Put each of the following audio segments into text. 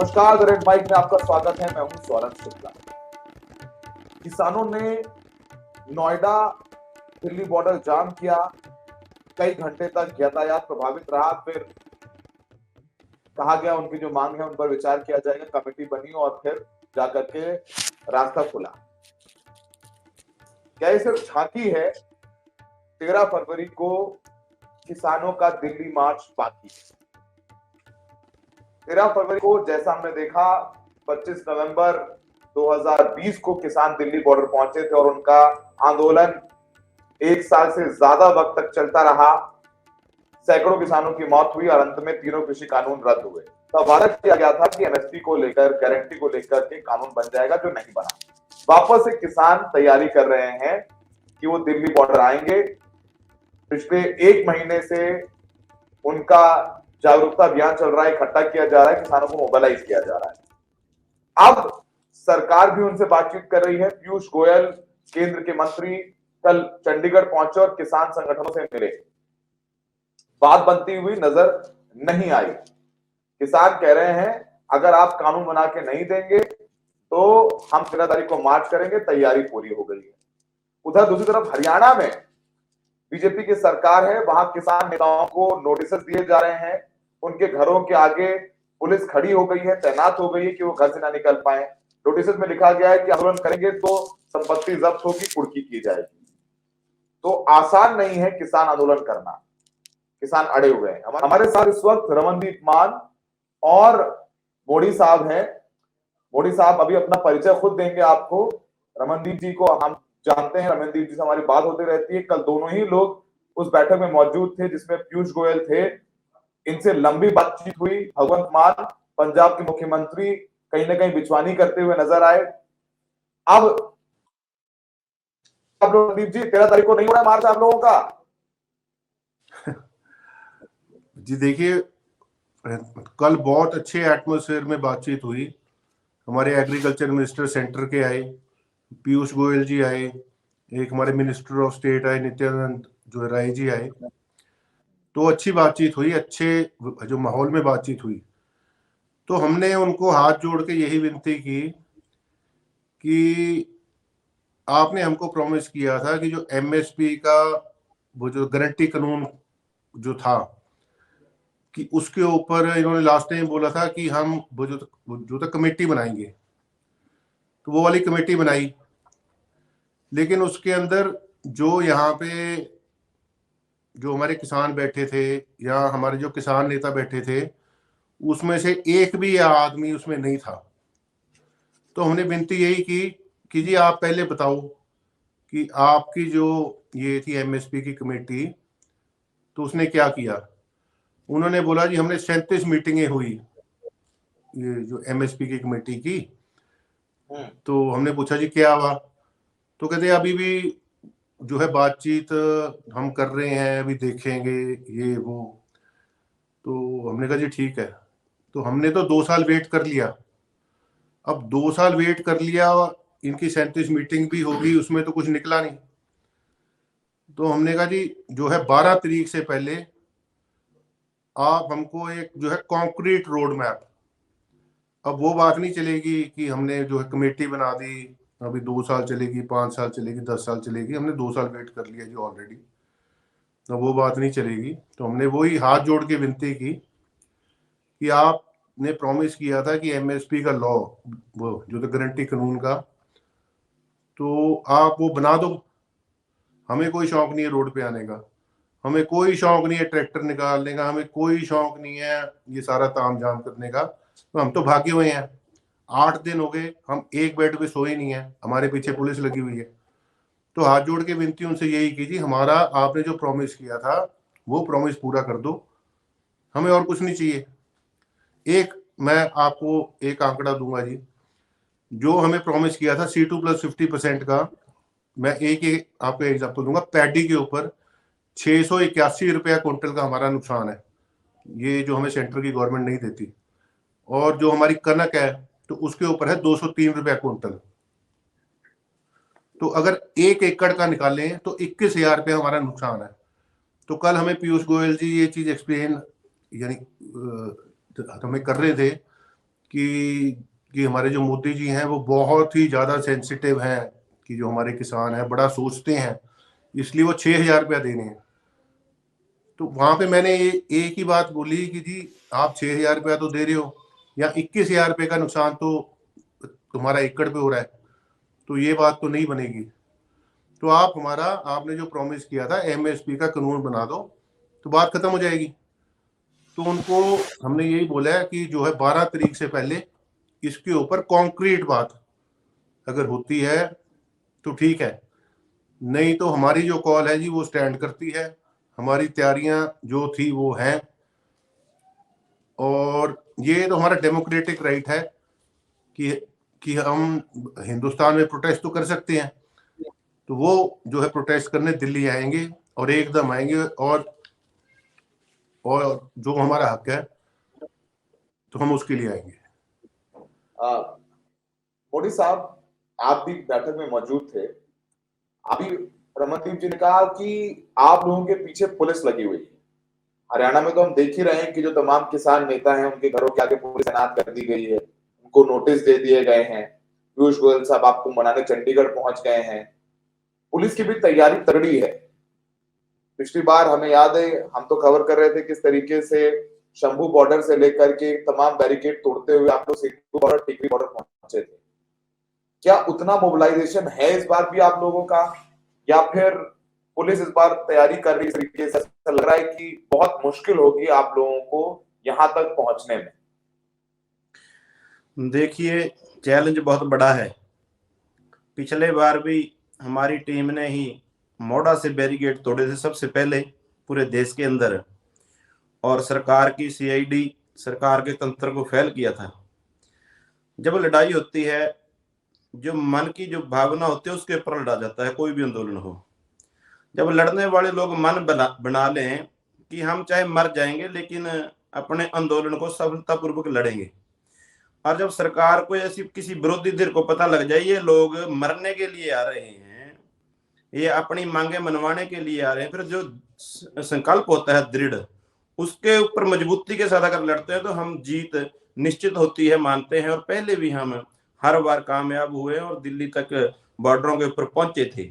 नमस्कार, the red mic में आपका स्वागत है। मैं हूं सौरभ शुक्ला। किसानों ने नोएडा दिल्ली बॉर्डर जाम किया, कई घंटे तक यातायात प्रभावित रहा। फिर कहा गया उनकी जो मांग है उन पर विचार किया जाएगा, कमेटी बनी और फिर जाकर के रास्ता खुला। क्या ये सिर्फ झांकी है? 13 फरवरी को किसानों का दिल्ली मार्च बाकी है। 13 फरवरी को जैसा हमने देखा, 25 नवंबर 2020 को किसान दिल्ली बॉर्डर पहुंचे थे और उनका आंदोलन 1 साल से ज्यादा वक्त तक चलता रहा। सैकड़ों किसानों की मौत हुई और अंत में तीनों कृषि कानून रद्द हुए। तब वादा किया गया था कि एमएसपी को लेकर, गारंटी को लेकर के कानून बन जाएगा, जो नहीं बना। वापस से किसान तैयारी कर रहे हैं कि वो दिल्ली बॉर्डर आएंगे। पिछले 1 महीने से उनका जागरूकता अभियान चल रहा है, इकट्ठा किया जा रहा है, किसानों को मोबिलाइज किया जा रहा है। अब सरकार भी उनसे बातचीत कर रही है। पीयूष गोयल, केंद्र के मंत्री, कल चंडीगढ़ पहुंचे और किसान संगठनों से मिले। बात बनती हुई नजर नहीं आई। किसान कह रहे हैं अगर आप कानून बना के नहीं देंगे तो हम 13 तारीख को मार्च करेंगे। तैयारी पूरी हो गई है। उधर दूसरी तरफ हरियाणा में बीजेपी की सरकार है, वहां किसान नेताओं को नोटिस दिए जा रहे हैं। उनके घरों के आगे पुलिस खड़ी हो गई है, तैनात हो गई है कि वो घर से ना निकल पाए। नोटिस में लिखा गया है कि आंदोलन करेंगे तो संपत्ति जब्त होगी, कुर्की की जाएगी। तो आसान नहीं है किसान आंदोलन करना। किसान अड़े हुए हैं। हमारे साथ इस वक्त रमनदीप मान और मोदी साहब हैं। मोदी साहब अभी अपना परिचय खुद देंगे आपको। रमनदीप जी को हम जानते हैं, रमनदीप जी से हमारी बात होती रहती है। कल दोनों ही लोग उस बैठक में मौजूद थे जिसमें पीयूष गोयल थे। इनसे लंबी बातचीत हुई। भगवंत मान, पंजाब के मुख्यमंत्री, कहीं ना कहीं बिचवानी करते हुए नजर आए। अब रमनदीप जी, 13 तारीख को नहीं हो रहा है मार्च आप लोगों का? जी देखिए, कल बहुत अच्छे एटमॉस्फेयर में बातचीत हुई। हमारे एग्रीकल्चर मिनिस्टर सेंटर के आए, पीयूष गोयल जी आए, एक हमारे मिनिस्टर ऑफ स्टेट आए, नित्यानंद जो राय जी आए। तो अच्छी बातचीत हुई, अच्छे जो माहौल में बातचीत हुई। तो हमने उनको हाथ जोड़ के यही विनती की कि आपने हमको प्रॉमिस किया था कि जो एमएसपी का वो जो गारंटी कानून जो था कि उसके ऊपर इन्होंने लास्ट टाइम बोला था कि हम वो जो कमेटी बनाएंगे। तो वो वाली कमेटी बनाई, लेकिन उसके अंदर जो यहाँ पे जो हमारे किसान बैठे थे या हमारे जो किसान नेता बैठे थे, उसमें से एक भी आदमी उसमें नहीं था। तो हमने विनती यही की कि जी आप पहले बताओ कि आपकी जो ये थी एमएसपी की कमेटी, तो उसने क्या किया। उन्होंने बोला जी हमने 37 मीटिंगें हुई ये जो एमएसपी की कमेटी की। तो हमने पूछा जी क्या हुआ। तो कहते अभी भी जो है बातचीत हम कर रहे हैं, अभी देखेंगे ये वो। तो हमने कहा जी ठीक है। तो हमने तो 2 साल वेट कर लिया। अब 2 साल वेट कर लिया, इनकी 37 मीटिंग भी होगी, उसमें तो कुछ निकला नहीं। तो हमने कहा जी जो है 12 तारीख से पहले आप हमको एक जो है कॉन्क्रीट रोड मैप। अब वो बात नहीं चलेगी कि हमने जो है कमेटी बना दी, अभी 2 साल चलेगी, 5 साल चलेगी, 10 साल चलेगी। हमने 2 साल वेट कर लिया जी ऑलरेडी, तो वो बात नहीं चलेगी। तो हमने वही हाथ जोड़ के विनती की कि आपने प्रॉमिस किया था कि एमएसपी का लॉ, वो जो तो गारंटी कानून का, तो आप वो बना दो। हमें कोई शौक नहीं है रोड पे आने का, हमें कोई शौक नहीं है ट्रैक्टर निकालने का, हमें कोई शौक नहीं है ये सारा ताम झाम करने का। तो हम तो भागे हुए हैं। 8 दिन हो गए हम एक बेड पे सोए नहीं है, हमारे पीछे पुलिस लगी हुई है। तो हाथ जोड़ के विनती उनसे यही की जी हमारा आपने जो प्रॉमिस किया था वो प्रॉमिस पूरा कर दो, हमें और कुछ नहीं चाहिए। एक मैं आपको एक आंकड़ा दूंगा जी, जो हमें प्रॉमिस किया था C2+50% का। मैं एक आपको एग्जाम्पल दूंगा। पैडी के ऊपर 681 रुपया क्विंटल का हमारा नुकसान है, ये जो हमें सेंटर की गवर्नमेंट नहीं देती। और जो हमारी कनक है तो उसके ऊपर है 203 रुपया क्विंटल। तो अगर 1 एकड़ का निकालें तो 21,000 रुपया हमारा नुकसान है। तो कल हमें पीयूष गोयल जी ये चीज एक्सप्लेन यानी हमें कर रहे थे कि हमारे जो मोदी जी हैं वो बहुत ही ज़्यादा सेंसिटिव हैं, कि जो हमारे किसान हैं बड़ा सोचते हैं, इसलिए वो 6,000 रुपया दे रहे हैं। तो वहां पे मैंने एक ही बात बोली कि जी आप 6,000 रुपया तो दे रहे हो, या 21,000 रुपये का नुकसान तो तुम्हारा एकड़ पे हो रहा है, तो ये बात तो नहीं बनेगी। तो आप हमारा, आपने जो प्रॉमिस किया था एमएसपी का कानून बना दो, तो बात खत्म हो जाएगी। तो उनको हमने यही बोला है कि जो है 12 तारीख से पहले इसके ऊपर कॉन्क्रीट बात अगर होती है तो ठीक है, नहीं तो हमारी जो कॉल है जी वो स्टैंड करती है। हमारी तैयारियां जो थी वो हैं, और ये तो हमारा डेमोक्रेटिक राइट है कि हम हिंदुस्तान में प्रोटेस्ट तो कर सकते हैं। तो वो जो है प्रोटेस्ट करने दिल्ली आएंगे और एकदम आएंगे, और जो हमारा हक है तो हम उसके लिए आएंगे। मोदी साहब, आप भी बैठक में मौजूद थे। अभी रमनदीप जी ने कहा कि आप लोगों के पीछे पुलिस लगी हुई है। हरियाणा में तो हम देख ही रहे हैं कि जो तमाम किसान नेता हैं उनके घरों के आगे पुलिस तैनात कर दी गई है, उनको नोटिस दे दिए गए हैं। पीयूष गोयल साहब आपको मनाने चंडीगढ़ पहुंच गए हैं। पुलिस की भी तैयारी तगड़ी है। पिछली बार हमें याद है, हम तो खबर कर रहे थे किस तरीके से शंभू बॉर्डर से लेकर के तमाम बैरिकेड तोड़ते हुए आप लोग सिद्धू बॉर्डर, टिकरी बॉर्डर पहुंचे थे। क्या उतना मोबिलाइजेशन है इस बार भी आप लोगों का, या फिर पुलिस इस बार तैयारी कर रही है? इस तरीके से ऐसा लग रहा है कि बहुत मुश्किल होगी आप लोगों को यहां तक पहुंचने में। देखिए, चैलेंज बहुत बड़ा है। पिछले बार भी हमारी टीम ने ही मोड़ा से बैरिकेड तोड़े थे सबसे पहले पूरे देश के अंदर, और सरकार की सीआईडी, सरकार के तंत्र को फेल किया था। जब लड़ाई होती है, जो मन की जो भावना होती है उसके ऊपर लड़ा जाता है, कोई भी आंदोलन हो। जब लड़ने वाले लोग मन बना लें कि हम चाहे मर जाएंगे लेकिन अपने आंदोलन को सफलतापूर्वक लड़ेंगे, और जब सरकार को ऐसी किसी विरोधी धਿਰ को पता लग जाए ये लोग मरने के लिए आ रहे हैं, ये अपनी मांगे मनवाने के लिए आ रहे हैं, फिर जो संकल्प होता है दृढ़, उसके ऊपर मजबूती के साथ अगर लड़ते हैं तो हम जीत निश्चित होती है, मानते हैं। और पहले भी हम हर बार कामयाब हुए और दिल्ली तक बॉर्डरों के ऊपर पहुंचे थे।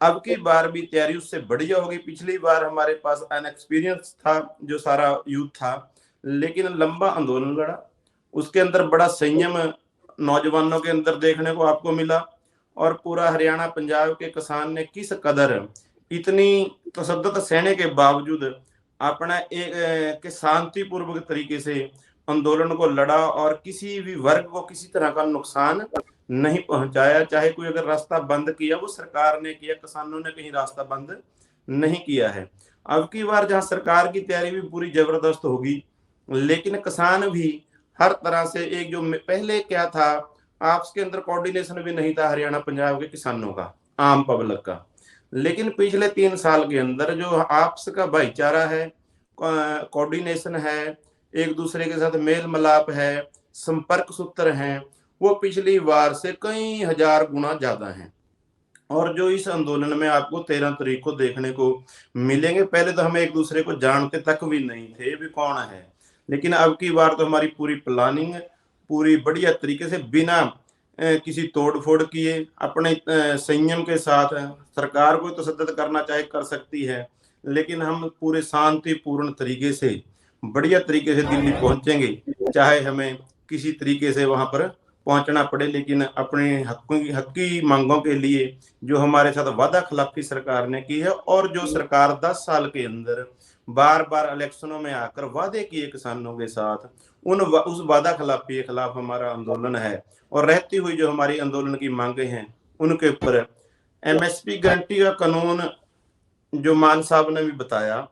अब की बार भी तैयारी उससे बढ़िया होगी। पिछली बार हमारे पास अनएक्सपीरियंस था जो सारा यूथ था, लेकिन लंबा आंदोलन लड़ा, उसके अंदर बड़ा संयम नौजवानों के अंदर देखने को आपको मिला। और पूरा हरियाणा पंजाब के किसान ने किस कदर इतनी तसद्दुत सहने के बावजूद अपना एक शांतिपूर्वक तरीके से आंदोलन को लड़ा और किसी भी वर्ग को किसी तरह का नुकसान नहीं पहुंचाया। चाहे कोई अगर रास्ता बंद किया वो सरकार ने किया, किसानों ने कहीं रास्ता बंद नहीं किया है। अब की बार जहां सरकार की तैयारी भी पूरी जबरदस्त होगी, लेकिन किसान भी हर तरह से एक, जो पहले क्या था, आपस के अंदर कोऑर्डिनेशन भी नहीं था हरियाणा पंजाब के किसानों का, आम पब्लिक का। लेकिन पिछले 3 साल के अंदर जो आपस का भाईचारा है, कोऑर्डिनेशन है, एक दूसरे के साथ मेल मिलाप है, संपर्क सूत्र हैं, वो पिछली बार से कई हजार गुना ज्यादा हैं। और जो इस आंदोलन में आपको 13 तारीख को देखने को मिलेंगे, पहले तो हम एक दूसरे को जानते तक भी नहीं थे भी कौन है, लेकिन अब की बार तो हमारी पूरी प्लानिंग पूरी बढ़िया तरीके से बिना किसी तोड़ फोड़ किए अपने संयम के साथ सरकार को तसद्दुत करना चाहे कर सकती है, लेकिन हम पूरे शांतिपूर्ण तरीके से बढ़िया तरीके से दिल्ली पहुंचेंगे, चाहे हमें किसी तरीके से वहां पर पहुंचना पड़े। लेकिन अपने हक्की मांगों के लिए जो हमारे साथ वादा खिलाफी सरकार ने की है, और जो सरकार 10 साल के अंदर बार बार इलेक्शनों में आकर वादे किए किसानों के साथ, उस वादा खिलाफी के खिलाफ हमारा आंदोलन है। और रहती हुई जो हमारी आंदोलन की मांगे हैं उनके ऊपर एमएसपी गारंटी का कानून जो मान साहब ने भी बताया,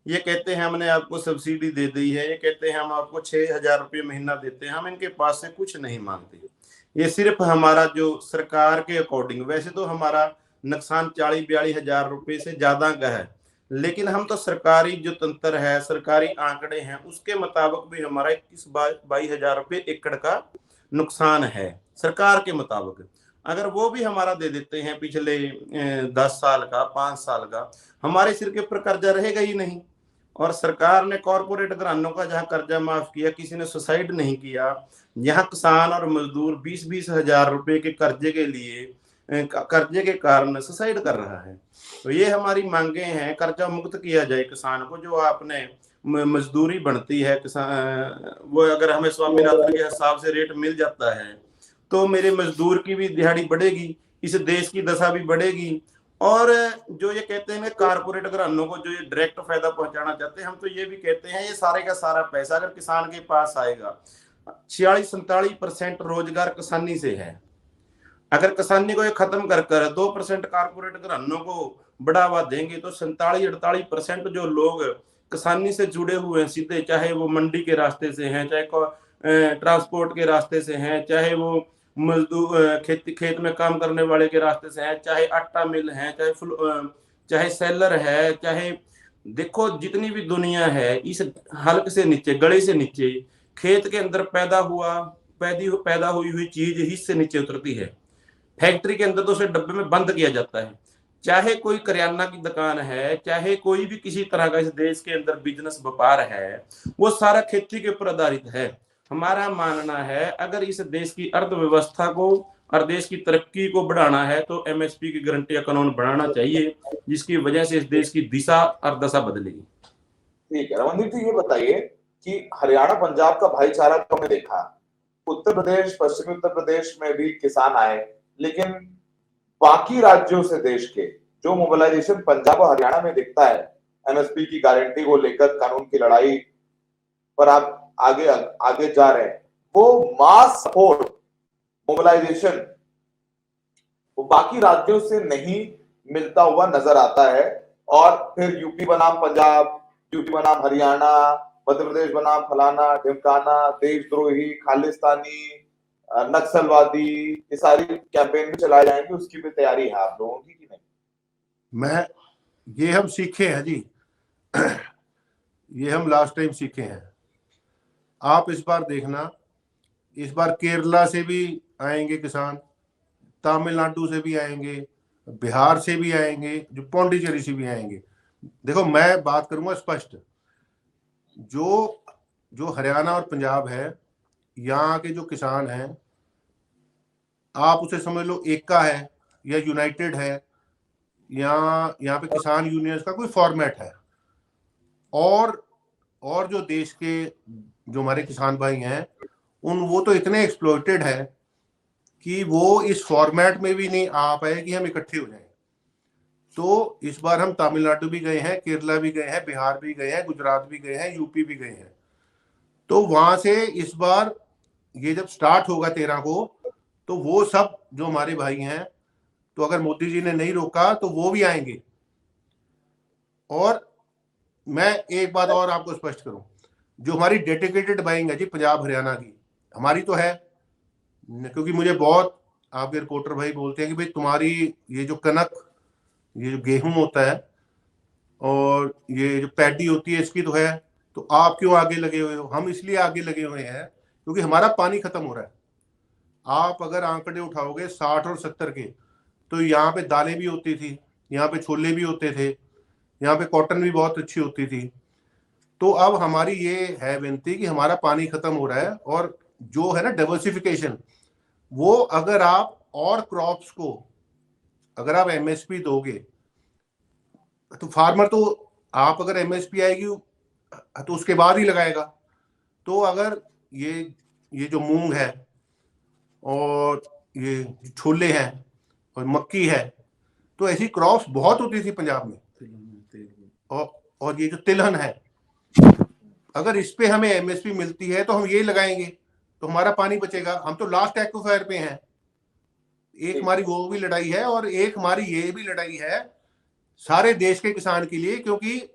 ये कहते हैं हमने आपको सब्सिडी दे दी है, ये कहते हैं हम आपको 6,000 रुपये महीना देते हैं, हम इनके पास से कुछ नहीं मांगते। ये सिर्फ हमारा जो सरकार के अकॉर्डिंग, वैसे तो हमारा नुकसान 40-42 हजार रुपये से ज्यादा का है, लेकिन हम तो सरकारी जो तंत्र है, सरकारी आंकड़े हैं, उसके मुताबिक भी हमारा 21-22 हजार रुपये एकड़ का नुकसान है सरकार के मुताबिक। अगर वो भी हमारा दे देते हैं पिछले 10 साल का, 5 साल का, हमारे सिर के ऊपर कर्जा रहेगा ही नहीं। और सरकार ने कॉरपोरेट घरानों का जहां कर्जा माफ किया, किसी ने सुसाइड नहीं किया, यहाँ किसान और मजदूर 20-20 हजार रुपए के कर्जे के लिए कर्जे के कारण सुसाइड कर रहा है। तो ये हमारी मांगे हैं, कर्जा मुक्त किया जाए किसान को। जो आपने मजदूरी बनती है किसान, वो अगर हमें स्वामीनाथन के हिसाब से रेट मिल जाता है तो मेरे मजदूर की भी दिहाड़ी बढ़ेगी, इस देश की दशा भी बढ़ेगी। और जो ये कहते हैं कारपोरेट घरानों को जो ये डायरेक्ट फायदा पहुंचाना चाहते हैं, हम तो ये भी कहते हैं ये सारे का सारा पैसा अगर किसान के पास आएगा, 46-47% रोजगार किसानी से है। अगर किसानी को ये खत्म कर 2% कारपोरेट घरानों को बढ़ावा देंगे तो 47-48% जो लोग किसानी से जुड़े हुए हैं सीधे, चाहे वो मंडी के रास्ते से हैं, चाहे ट्रांसपोर्ट के रास्ते से हैं, चाहे वो मजदूर खेत में काम करने वाले के रास्ते से हैं, चाहे आटा मिल है, चाहे सेलर है, चाहे देखो जितनी भी दुनिया है, इस हल्क से नीचे, गले से नीचे, खेत के अंदर पैदा हुई चीज हिस्से नीचे उतरती है। फैक्ट्री के अंदर तो उसे डब्बे में बंद किया जाता है। चाहे कोई करियाना की दुकान है, चाहे कोई भी किसी तरह का इस देश के अंदर बिजनेस व्यापार है, वो सारा खेती के ऊपर आधारित है। हमारा मानना है अगर इस देश की अर्थव्यवस्था को और देश की तरक्की को बढ़ाना है तो एमएसपी की गारंटी का कानून बनाना चाहिए, जिसकी वजह से इस देश की दिशा और दशा बदलेगी। ठीक है रमनदीप जी, ये बताइए कि हरियाणा पंजाब का भाईचारा तो हमने देखा, उत्तर प्रदेश, पश्चिमी उत्तर प्रदेश में भी किसान आए, लेकिन बाकी राज्यों से देश के जो मोबिलाइजेशन पंजाब और हरियाणा में दिखता है एमएसपी की गारंटी को लेकर, कानून की लड़ाई पर आप आगे आगे जा रहे हैं, वो मास सपोर्ट मोबिलाइजेशन वो बाकी राज्यों से नहीं मिलता हुआ नजर आता है। और फिर यूपी बनाम पंजाब, यूपी बनाम हरियाणा, मध्य प्रदेश बनाम फलाना ढिमकाना, देशद्रोही, खालिस्तानी, नक्सलवादी, ये सारी कैंपेन भी चलाए जाएंगे, उसकी भी तैयारी है आप लोगों की कि नहीं? ये हम सीखे हैं जी। ये हम लास्ट टाइम सीखे हैं। आप इस बार देखना, इस बार केरला से भी आएंगे किसान, तमिलनाडु से भी आएंगे, बिहार से भी आएंगे, जो पौंडीचेरी से भी आएंगे। देखो मैं बात करूंगा स्पष्ट, जो हरियाणा और पंजाब है, यहाँ के जो किसान हैं, आप उसे समझ लो एकता है या यूनाइटेड है, यहाँ पे किसान यूनियंस का कोई फॉर्मेट है। और जो देश के जो हमारे किसान भाई हैं, वो तो इतने एक्सप्लॉइटेड है कि वो इस फॉर्मेट में भी नहीं आ पाए कि हम इकट्ठे हो जाएं। तो इस बार हम तमिलनाडु भी गए हैं, केरला भी गए हैं, बिहार भी गए हैं, गुजरात भी गए हैं, यूपी भी गए हैं। तो वहां से इस बार ये जब स्टार्ट होगा 13 को, तो वो सब जो हमारे भाई हैं, तो अगर मोदी जी ने नहीं रोका तो वो भी आएंगे। और मैं एक बात और आपको स्पष्ट करूं, जो हमारी डेडिकेटेड बाइंग है जी पंजाब हरियाणा की, हमारी तो है, क्योंकि मुझे बहुत आपके रिपोर्टर भाई बोलते हैं कि भाई तुम्हारी ये जो कनक, ये जो गेहूं होता है और ये जो पैडी होती है, इसकी तो है, तो आप क्यों आगे लगे हुए हो? हम इसलिए आगे लगे हुए हैं क्योंकि हमारा पानी खत्म हो रहा है। आप अगर आंकड़े उठाओगे 60 और 70 के, तो यहाँ पे दालें भी होती थी, यहाँ पे छोले भी होते थे, यहाँ पे कॉटन भी बहुत अच्छी होती थी। तो अब हमारी ये है विनती कि हमारा पानी खत्म हो रहा है, और जो है ना डाइवर्सिफिकेशन, वो अगर आप और क्रॉप्स को अगर आप एमएसपी दोगे तो फार्मर, तो आप अगर एमएसपी आएगी तो उसके बाद ही लगाएगा। तो अगर ये जो मूंग है और ये छोले हैं और मक्की है, तो ऐसी क्रॉप्स बहुत होती थी पंजाब में। और ये जो तिलहन है, अगर इस पे हमें एमएसपी मिलती है तो हम ये लगाएंगे तो हमारा पानी बचेगा। हम तो लास्ट एक्वाफायर पे हैं। एक हमारी वो भी लड़ाई है, और एक हमारी ये भी लड़ाई है सारे देश के किसान के लिए, क्योंकि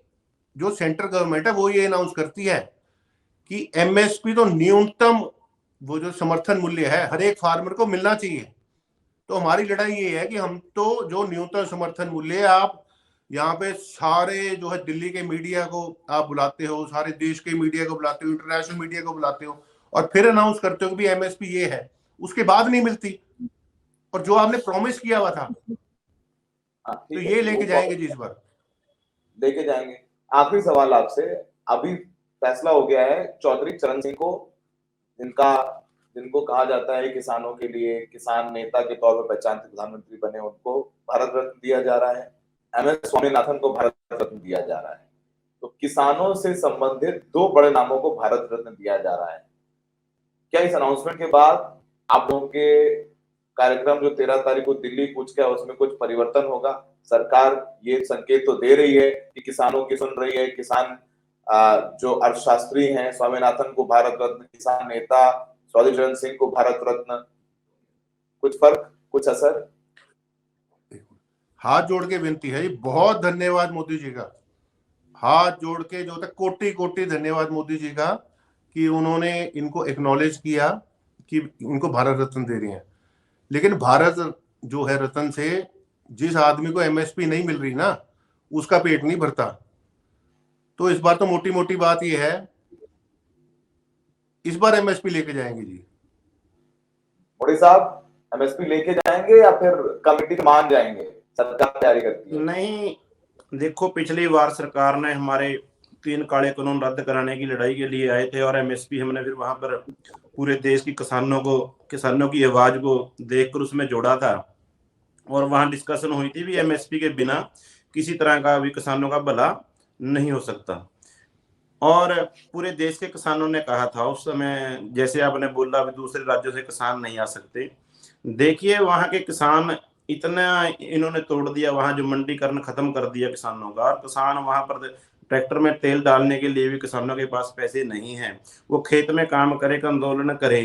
जो सेंट्रल गवर्नमेंट है वो ये अनाउंस करती है कि एमएसपी तो न्यूनतम वो जो समर्थन मूल्य है हर एक फार्मर को मिलना चाहिए। तो हमारी लड़ाई ये है कि हम तो जो न्यूनतम समर्थन मूल्य, आप यहाँ पे सारे जो है दिल्ली के मीडिया को आप बुलाते हो, सारे देश के मीडिया को बुलाते हो, इंटरनेशनल मीडिया को बुलाते हो, और फिर अनाउंस करते हो कि एमएसपी ये है, उसके बाद नहीं मिलती। और जो आपने प्रॉमिस किया हुआ था, तो ये लेके जाएंगे जी, इस बार लेके जाएंगे। आखिरी सवाल आपसे, अभी फैसला हो गया है चौधरी चरण सिंह को, जिनका जिनको कहा जाता है किसानों के लिए किसान नेता के तौर पर पहचानते प्रधानमंत्री बने, उनको भारत रत्न दिया जा रहा है। एमएस स्वामीनाथन को भारत रत्न दिया जा रहा है। तो किसानों से संबंधित दो बड़े नामों को भारत रत्न दिया जा रहा है। क्या इस अनाउंसमेंट के बाद आप लोगों के कार्यक्रम जो 13 तारीख को दिल्ली कूच का है उसमें कुछ परिवर्तन होगा? सरकार ये संकेत तो दे रही है कि किसानों की सुन रही है, किसान जो अर्थशास्त्री हैं स्वामीनाथन को भारत रत्न, किसान नेता चौधरी चरण सिंह को भारत रत्न, कुछ फर्क, कुछ असर? हाथ जोड़ के विनती है, बहुत धन्यवाद मोदी जी का, हाथ जोड़ के जो तक कोटि कोटि धन्यवाद मोदी जी का कि उन्होंने इनको एक्नॉलेज किया कि इनको भारत रत्न दे रहे हैं। लेकिन भारत जो है रत्न से जिस आदमी को एमएसपी नहीं मिल रही ना, उसका पेट नहीं भरता। तो इस बार तो मोटी मोटी बात यह है, इस बार एमएसपी लेके जाएंगे जी। मोदी साहब एमएसपी लेके जाएंगे या फिर कमेटी मान जाएंगे? सरकार तैयारी करती है। नहीं, देखो पिछली बार सरकार ने हमारे 3 काले कानून रद्द कराने की लड़ाई के लिए आए थे और एमएसपी हमने फिर वहां पर पूरे देश की किसानों की आवाज को देखकर उसमें जोड़ा था और वहां डिस्कशन हुई थी भी एमएसपी के बिना किसी तरह का भी किसानों का भला नहीं हो सकता। और पूरे देश के किसानों ने कहा था उस समय, जैसे आपने बोला भी दूसरे राज्यों से किसान नहीं आ सकते। देखिए वहां के किसान इतना इन्होंने तोड़ दिया, वहां जो मंडीकरण खत्म कर दिया किसानों का, और किसान वहां पर ट्रैक्टर में तेल डालने के लिए भी किसानों के पास पैसे नहीं है। वो खेत में काम करे, आंदोलन करे,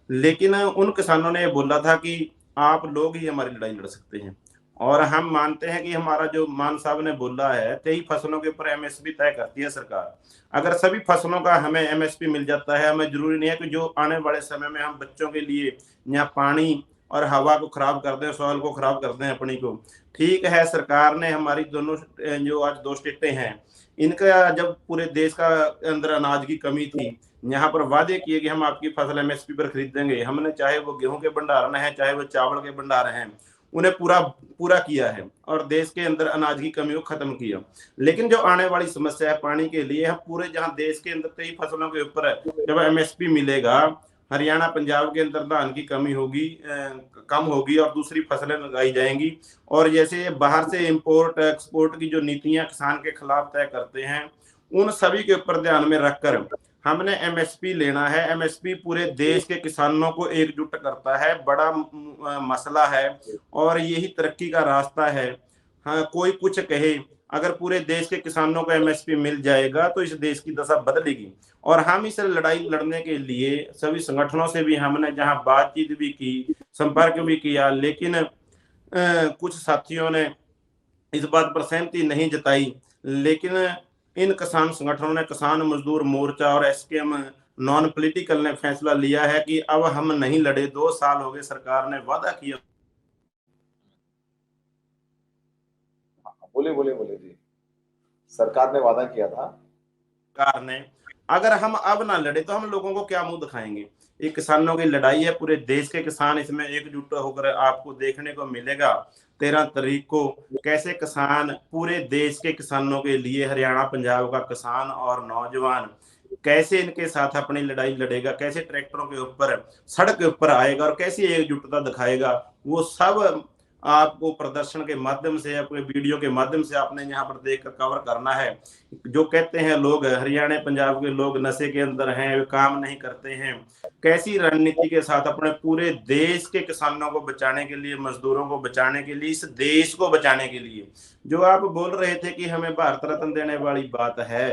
लेकिन उन किसानों ने बोला था कि आप लोग ही हमारी लड़ाई लड़ सकते हैं। और हम मानते हैं कि हमारा जो मान साहब ने बोला है 23 फसलों के ऊपर एमएसपी तय करती है सरकार। अगर सभी फसलों का हमें एमएसपी मिल जाता है, हमें जरूरी नहीं है कि जो आने वाले समय में हम बच्चों के लिए यहाँ पानी और हवा को खराब कर दें, सॉइल को खराब कर दें अपनी को। ठीक है, सरकार ने हमारी दोनों जो आज 2 स्टेटें हैं, इनका जब पूरे देश का अंदर अनाज की कमी थी, यहाँ पर वादे किए कि हम आपकी फसल एमएसपी पर खरीदेंगे। हमने चाहे वो गेहूं के भंडारण है, चाहे वो चावल के भंडार हैं, उन्हें पूरा किया है और देश के अंदर अनाज की कमी को खत्म किया। लेकिन जो आने वाली समस्या है पानी के लिए, हम पूरे जहां देश के अंदर 23 फसलों के ऊपर जब एमएसपी मिलेगा, हरियाणा पंजाब के अंदर धान की कमी होगी, कम होगी और दूसरी फसलें लगाई जाएंगी। और जैसे बाहर से इंपोर्ट एक्सपोर्ट की जो नीतियां किसान के खिलाफ तय करते हैं, उन सभी के ऊपर ध्यान में रखकर हमने एमएसपी लेना है। एमएसपी पूरे देश के किसानों को एकजुट करता है, बड़ा मसला है और यही तरक्की का रास्ता है। हाँ, कोई कुछ कहे, अगर पूरे देश के किसानों को एमएसपी मिल जाएगा तो इस देश की दशा बदलेगी। और हम इस लड़ाई लड़ने के लिए सभी संगठनों से भी हमने जहां बातचीत भी की, संपर्क भी किया, लेकिन कुछ साथियों ने इस बात पर सहमति नहीं जताई। लेकिन इन किसान संगठनों ने, किसान मजदूर मोर्चा और एसकेएम नॉन पॉलिटिकल ने फैसला लिया है कि अब हम नहीं लड़े। 2 साल हो गए, सरकार ने वादा किया। बोले बोले बोले जी, सरकार ने वादा किया था। सरकार ने, अगर हम अब ना लड़े तो हम लोगों को क्या मुंह दिखाएंगे। ये किसानों की लड़ाई है, पूरे देश के किसान इसमें एकजुट होकर आपको देखने को मिलेगा 13 तारीख को कैसे किसान पूरे देश के किसानों के लिए, हरियाणा पंजाब का किसान और नौजवान कैसे इनके साथ अपनी लड़ाई लड़ेगा, कैसे ट्रैक्टरों के ऊपर सड़क के ऊपर आएगा और कैसी एकजुटता दिखाएगा। वो सब आपको प्रदर्शन के माध्यम से, अपने वीडियो के माध्यम से आपने यहाँ पर देखकर कवर करना है। जो कहते हैं लोग, हरियाणा पंजाब के लोग नशे के अंदर हैं, वे काम नहीं करते हैं, कैसी रणनीति के साथ अपने पूरे देश के किसानों को बचाने के लिए, मजदूरों को बचाने के लिए, इस देश को बचाने के लिए, जो आप बोल रहे थे कि हमें भारत रत्न देने वाली बात है,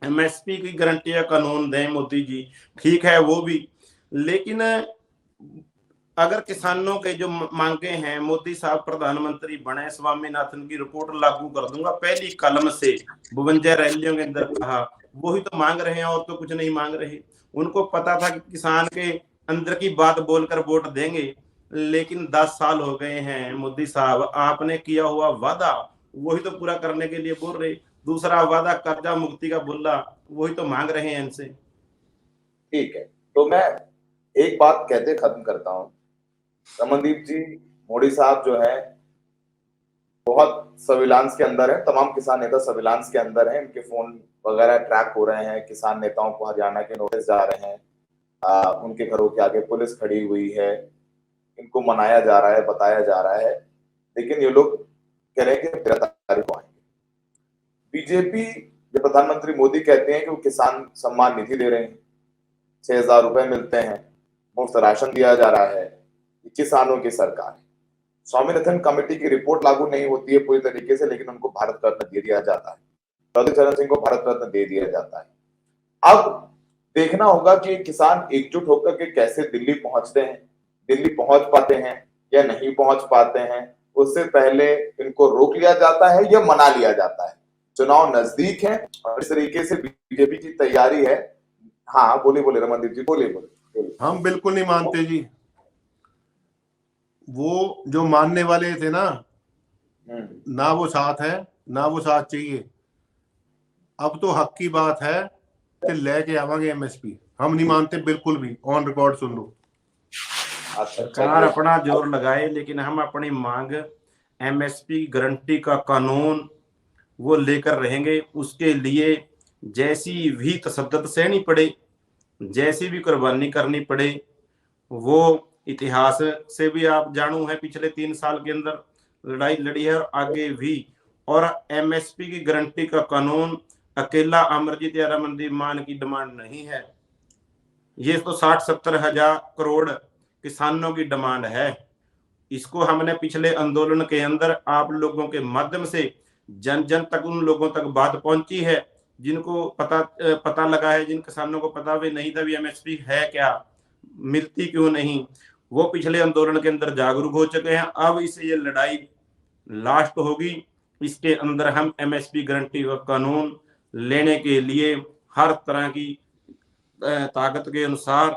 एमएसपी की गारंटी या कानून दें मोदी जी, ठीक है वो भी, लेकिन अगर किसानों के जो मांगे हैं, मोदी साहब प्रधानमंत्री बने, स्वामीनाथन की रिपोर्ट लागू कर दूंगा पहली कलम से, 52 रैलियों के अंदर कहा, वही तो मांग रहे हैं और तो कुछ नहीं मांग रहे। उनको पता था कि किसान के अंदर की बात बोलकर वोट देंगे, लेकिन 10 साल हो गए हैं मोदी साहब, आपने किया हुआ वादा वही तो पूरा करने के लिए बोल रहे। दूसरा वादा कर्जा मुक्ति का बोला, वही तो मांग रहे हैं इनसे। ठीक है, तो मैं एक बात कहते खत्म करता हूं। रमनदीप जी, मोदी साहब जो है बहुत सर्विलांस के अंदर है, तमाम किसान नेता सर्विलांस के अंदर हैं, इनके फोन वगैरह ट्रैक हो रहे हैं, किसान नेताओं को हरियाणा के नोटिस जा रहे हैं, उनके घरों के आगे पुलिस खड़ी हुई है, इनको मनाया जा रहा है, बताया जा रहा है, लेकिन ये लोग कह रहे हैं कि 13 तारीख को आएंगे। बीजेपी, जो प्रधानमंत्री मोदी कहते हैं कि वो किसान सम्मान निधि दे रहे हैं, 6,000 रुपए मिलते हैं, मुफ्त राशन दिया जा रहा है, ये किसानों की सरकार है। स्वामीनाथन कमेटी की रिपोर्ट लागू नहीं होती है पूरी तरीके से, लेकिन उनको भारत रत्न दे दिया जाता है, चौधरी चरण सिंह को भारत रत्न दे दिया जाता है। अब देखना होगा कि किसान एकजुट होकर के कैसे दिल्ली पहुंचते हैं, दिल्ली पहुंच पाते हैं या नहीं पहुंच पाते हैं, उससे पहले इनको रोक लिया जाता है या मना लिया जाता है। चुनाव नजदीक है और इस तरीके से बीजेपी की तैयारी है। हाँ बोले बोले रमनदीप जी, बोले बोले। हम बिल्कुल नहीं मानते जी, वो जो मानने वाले थे ना वो साथ है ना वो साथ चाहिए। अब तो हक की बात है कि लेके आवांगे एमएसपी, हम नहीं मानते बिल्कुल भी, ऑन रिकॉर्ड सुन लो। सरकार अपना जोर लगाए, लेकिन हम अपनी मांग एमएसपी गारंटी का कानून वो लेकर रहेंगे। उसके लिए जैसी भी तसद्दुद सहनी पड़े, जैसी भी कुर्बानी करनी पड़े, वो इतिहास से भी आप जानू है, पिछले 3 साल के अंदर लड़ाई लड़ी है और आगे भी। और एमएसपी की गारंटी का कानून अकेला अमरजीत या रमनदीप मान की डिमांड नहीं है, ये तो 60-70 हजार करोड़ किसानों की डिमांड है। इसको हमने पिछले आंदोलन के अंदर आप लोगों के माध्यम से जन जन तक, उन लोगों तक बात पहुंची है जिनको पता लगा है, जिन किसानों को पता भी नहीं था भी एमएसपी है क्या, मिलती क्यों नहीं, वो पिछले आंदोलन के अंदर जागरूक हो चुके हैं। अब इसे ये लड़ाई लास्ट होगी, इसके अंदर हम एमएसपी गारंटी का कानून लेने के लिए हर तरह की ताकत के अनुसार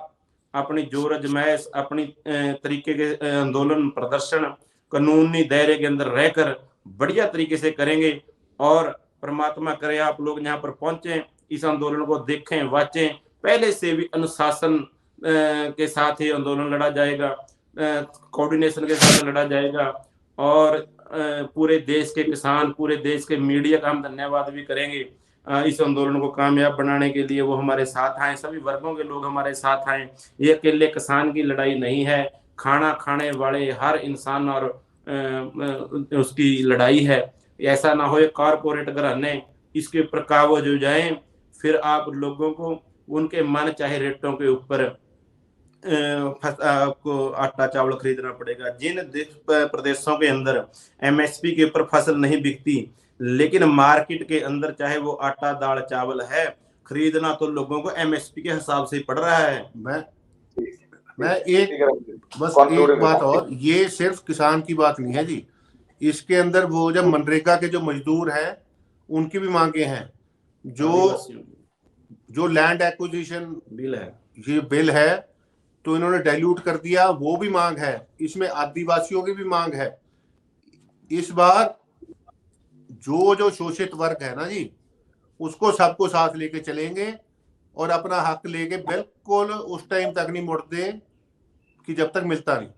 अपनी जोर अजमाइश, अपनी तरीके के आंदोलन प्रदर्शन कानूनी दायरे के अंदर रहकर बढ़िया तरीके से करेंगे। और परमात्मा करे आप लोग यहाँ पर पहुंचे, इस आंदोलन को देखें, वाचें। पहले से भी अनुशासन के साथ ही आंदोलन लड़ा जाएगा, कोऑर्डिनेशन के साथ लड़ा जाएगा। और पूरे देश के किसान, पूरे देश के मीडिया का हम धन्यवाद भी करेंगे इस आंदोलन को कामयाब बनाने के लिए। वो हमारे साथ आए, सभी वर्गों के लोग हमारे साथ आए। ये अकेले किसान की लड़ाई नहीं है, खाना खाने वाले हर इंसान और उसकी लड़ाई है। ऐसा ना हो कारपोरेट घराने इसके ऊपर काबज हो जाए, फिर आप लोगों को उनके मन चाहे रेटों के ऊपर आपको आटा चावल खरीदना पड़ेगा। जिन प्रदेशों के अंदर एमएसपी के ऊपर फसल नहीं बिकती, लेकिन मार्केट के अंदर चाहे वो आटा दाल चावल है, खरीदना तो लोगों को एमएसपी के हिसाब से पड़ रहा है। मैं एक बात और, ये सिर्फ किसान की बात नहीं है जी, इसके अंदर वो जब मनरेगा के जो मजदूर हैं उनकी भी मांगे हैं। जो लैंड एक्विजिशन बिल है, ये बिल है तो इन्होंने डाइल्यूट कर दिया, वो भी मांग है। इसमें आदिवासियों की भी मांग है। इस बार जो शोषित वर्ग है ना जी, उसको सबको साथ लेके चलेंगे और अपना हक लेके बिल्कुल उस टाइम तक नहीं मुड़ते कि जब तक मिलता नहीं।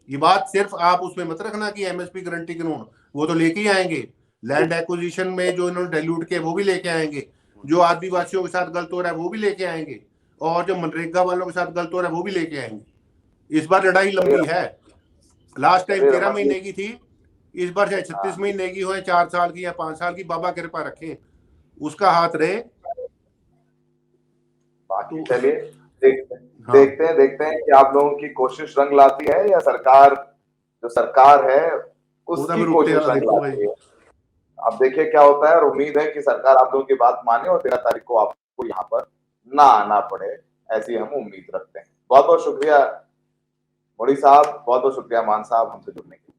ये बात सिर्फ आप उसमें मत रखना कि एमएसपी गारंटी कानून, वो तो लेके ही आएंगे। लैंड एक्विजिशन में जो इन्होंने डाइल्यूट किया वो भी लेके आएंगे, जो आदिवासियों के साथ गलत हो रहा है वो भी लेके आएंगे, और जो मनरेगा वालों के साथ गलत हो रहा है वो भी लेके आएंगे। इस बार लड़ाई लंबी है। लास्ट टाइम 13 महीने की थी, इस बार चाहे 36 महीने की हो, 4 साल की या 5 साल की, बाबा कृपा रखे, उसका हाथ रहे। बाकी चलिए देखते हैं कि आप लोगों की कोशिश रंग लाती है या सरकार है उसकी कोशिश रंग लाती है। अब देखिए क्या होता है, और उम्मीद है कि सरकार आप लोगों की बात माने और 13 तारीख को आपको यहाँ पर ना आना पड़े, ऐसी हम उम्मीद रखते हैं। बहुत बहुत शुक्रिया मोदी साहब, बहुत बहुत शुक्रिया मान साहब हमसे जुड़ने के लिए।